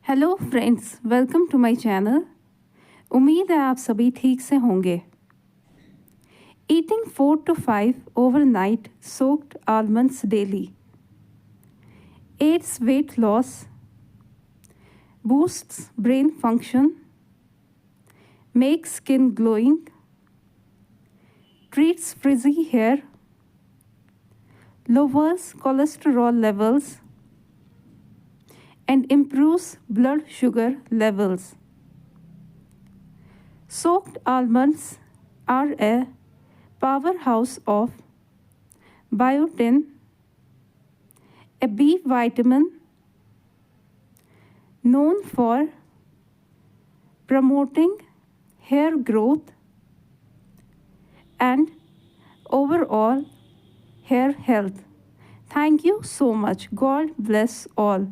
Hello friends, welcome to my channel. उम्मीद है आप सभी ठीक से होंगे। Eating 4 to 5 overnight soaked almonds daily aids weight loss, boosts brain function, makes skin glowing, treats frizzy hair, lowers cholesterol levels, and improves blood sugar levels. Soaked almonds are a powerhouse of biotin, a B vitamin known for promoting hair growth and overall hair health. Thank you so much. God bless all.